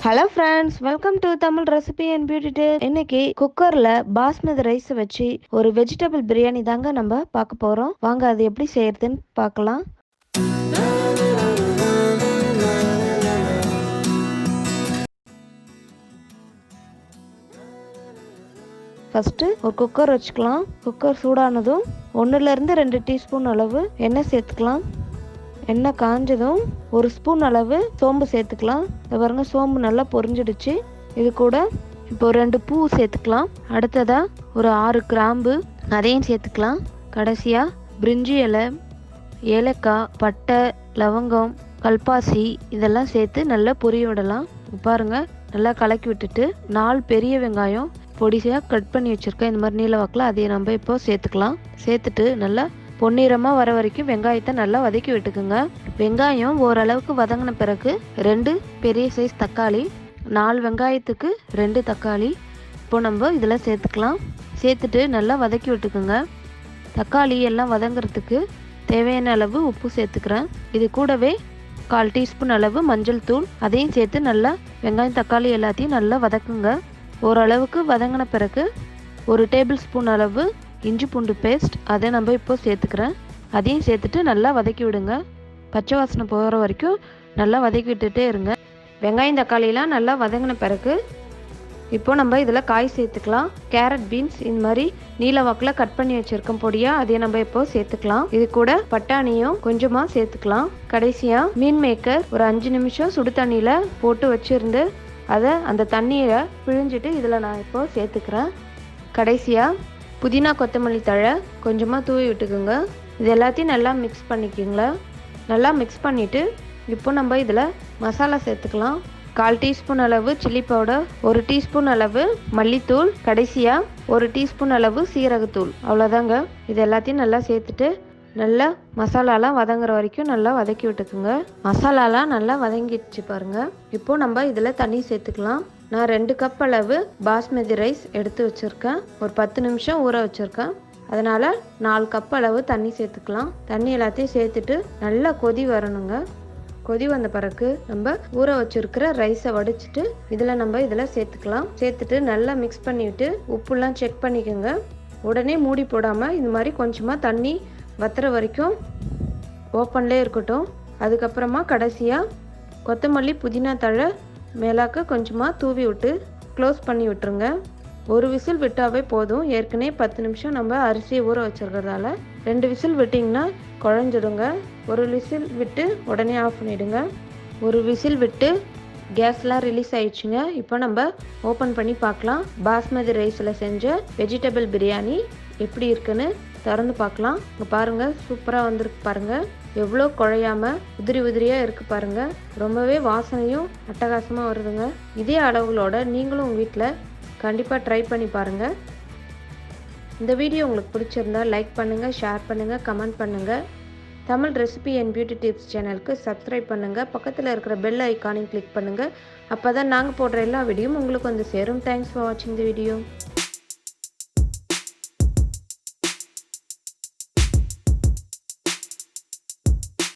Hello friends, welcome to Tamil recipe and beauty tips. இன்னைக்கு குக்கர்ல basmati rice வச்சு ஒரு வெஜிடபிள் பிரியாணி தாங்க நம்ம பார்க்க போறோம். வாங்க அது எப்படி செய்யறதுன்னு பார்க்கலாம். ஃபர்ஸ்ட் ஒரு குக்கர் வச்சுக்கலாம். குக்கர் சூடானதும் 1லேருந்து 2 டீஸ்பூன் அளவு எண்ணெய் சேர்த்துக்கலாம். எண்ணெய் காஞ்சதும் 1 ஸ்பூன் அளவு சோம்பு சேர்த்துக்கலாம். பாருங்க, சோம்பு நல்லா பொரிஞ்சிடுச்சு. இது கூட இப்போ 2 பூ சேர்த்துக்கலாம். அடுத்ததா ஒரு 6 கிராம்பு அதையும் சேர்த்துக்கலாம். கடைசியா பிரிஞ்சி இலை, ஏலக்காய், பட்டை, லவங்கம், கல்பாசி இதெல்லாம் சேர்த்து நல்லா பொரிய விடலாம். பாருங்க, நல்லா கலக்கி விட்டுட்டு 4 பெரிய வெங்காயம் பொடிசையாக கட் பண்ணி வச்சுருக்கேன். இந்த மாதிரி நீல வாக்கில் அதையும் நம்ம இப்போ சேர்த்துக்கலாம். சேர்த்துட்டு நல்லா பொன்னிறமாக வர வரைக்கும் வெங்காயத்தை நல்லா வதக்கி விட்டுக்குங்க. வெங்காயம் ஓரளவுக்கு வதங்கின பிறகு 2 பெரிய சைஸ் தக்காளி, 4 வெங்காயத்துக்கு 2 தக்காளி இப்போ நம்ம இதில் சேர்த்துக்கலாம். சேர்த்துட்டு நல்லா வதக்கி விட்டுக்குங்க. தக்காளி எல்லாம் வதங்கிறதுக்கு தேவையான அளவு உப்பு சேர்த்துக்கிறேன். இது கூடவே 1/4 டீஸ்பூன் அளவு மஞ்சள் தூள் அதையும் சேர்த்து நல்லா வெங்காயம் தக்காளி எல்லாத்தையும் நல்லா வதக்குங்க. ஓரளவுக்கு வதங்கின பிறகு 1 டேபிள் ஸ்பூன் அளவு இஞ்சி பூண்டு பேஸ்ட் அதை நம்ம இப்போ சேர்த்துக்கிறேன். அதையும் சேர்த்துட்டு நல்லா வதக்கி விடுங்க. பச்சை வாசனை போகிற வரைக்கும் நல்லா வதக்கி விட்டுட்டே இருங்க. வெங்காயம் தக்காளிலாம் நல்லா வதங்கின பிறகு இப்போ நம்ம இதில் காய் சேர்த்துக்கலாம். கேரட், பீன்ஸ் இந்த மாதிரி நீல வாக்கில் கட் பண்ணி வச்சுருக்கோம் பொடியாக, அதையும் நம்ம இப்போ சேர்த்துக்கலாம். இது கூட பட்டாணியும் கொஞ்சமாக சேர்த்துக்கலாம். கடைசியாக மீன் மேக்கர் ஒரு 5 நிமிஷம் சுடு தண்ணியில் போட்டு வச்சுருந்து அதை அந்த தண்ணியை பிழிஞ்சிட்டு இதில் நான் இப்போ சேர்த்துக்கிறேன். கடைசியாக புதினா கொத்தமல்லி தழை கொஞ்சமாக தூவி விட்டுக்குங்க. இது எல்லாத்தையும் நல்லா மிக்ஸ் பண்ணிக்கோங்க. நல்லா மிக்ஸ் பண்ணிவிட்டு இப்போ நம்ம இதில் மசாலா சேர்த்துக்கலாம். 1/4 டீஸ்பூன் அளவு சில்லி பவுடர், 1 டீஸ்பூன் அளவு மல்லித்தூள், கடைசியாக 1 டீஸ்பூன் அளவு சீரகத்தூள். அவ்வளோதாங்க. இது எல்லாத்தையும் நல்லா சேர்த்துட்டு நல்லா மசாலாலாம் வதங்குற வரைக்கும் நல்லா வதக்கி விட்டுக்குங்க. மசாலாலாம் நல்லா வதங்கிடுச்சு பாருங்கள். இப்போது நம்ம இதில் தண்ணி சேர்த்துக்கலாம். நான் 2 கப் அளவு பாஸ்மதி ரைஸ் எடுத்து வச்சுருக்கேன். ஒரு 10 நிமிஷம் ஊற வச்சுருக்கேன். அதனால் 4 கப் அளவு தண்ணி சேர்த்துக்கலாம். தண்ணி எல்லாத்தையும் சேர்த்துட்டு நல்லா கொதி வரணுங்க. கொதி வந்த பிறகு நம்ம ஊற வச்சுருக்கிற ரைஸை வடிச்சிட்டு இதில் சேர்த்துக்கலாம். சேர்த்துட்டு நல்லா மிக்ஸ் பண்ணிவிட்டு உப்புலாம் செக் பண்ணிக்கோங்க. உடனே மூடி போடாமல் இந்த மாதிரி கொஞ்சமாக தண்ணி வத்துற வரைக்கும் ஓப்பன்லேயே இருக்கட்டும். அதுக்கப்புறமா கடைசியாக கொத்தமல்லி புதினா தழை மேலாக்க கொஞ்சமாக தூவி விட்டு க்ளோஸ் பண்ணி விட்டுருங்க. 1 விசில் விட்டாவே போதும். ஏற்கனவே 10 நிமிஷம் நம்ம அரிசியை ஊற வச்சுருக்கிறதால 2 விசில் விட்டிங்கன்னா குழஞ்சிடுங்க. 1 விசில் விட்டு உடனே ஆஃப் பண்ணிவிடுங்க. 1 விசில் விட்டு கேஸ்லாம் ரிலீஸ் ஆயிடுச்சுங்க. இப்போ நம்ம ஓப்பன் பண்ணி பார்க்கலாம். பாஸ்மதி ரைஸில் செஞ்ச வெஜிடபிள் பிரியாணி எப்படி இருக்குன்னு திறந்து பார்க்கலாம். இங்கே பாருங்கள், சூப்பராக வந்திருக்கு பாருங்கள். எவ்வளோ குழையாமல் உதிரி உதிரியாக இருக்குது பாருங்கள். ரொம்பவே வாசனையும் அட்டகாசமாக வருதுங்க. இதே அளவுகளோட நீங்களும் உங்கள் வீட்டில் கண்டிப்பாக ட்ரை பண்ணி பாருங்கள். இந்த வீடியோ உங்களுக்கு பிடிச்சிருந்தா லைக் பண்ணுங்கள், ஷேர் பண்ணுங்கள், கமெண்ட் பண்ணுங்கள். Tamil recipe and beauty tips சேனலுக்கு சப்ஸ்கிரைப் பண்ணுங்கள். பக்கத்தில் இருக்கிற பெல் ஐக்கானையும் கிளிக் பண்ணுங்கள். அப்போ தான் நாங்கள் போடுற எல்லா வீடியோவும் உங்களுக்கு வந்து சேரும். தேங்க்ஸ் ஃபார் வாட்சிங் தி வீடியோ.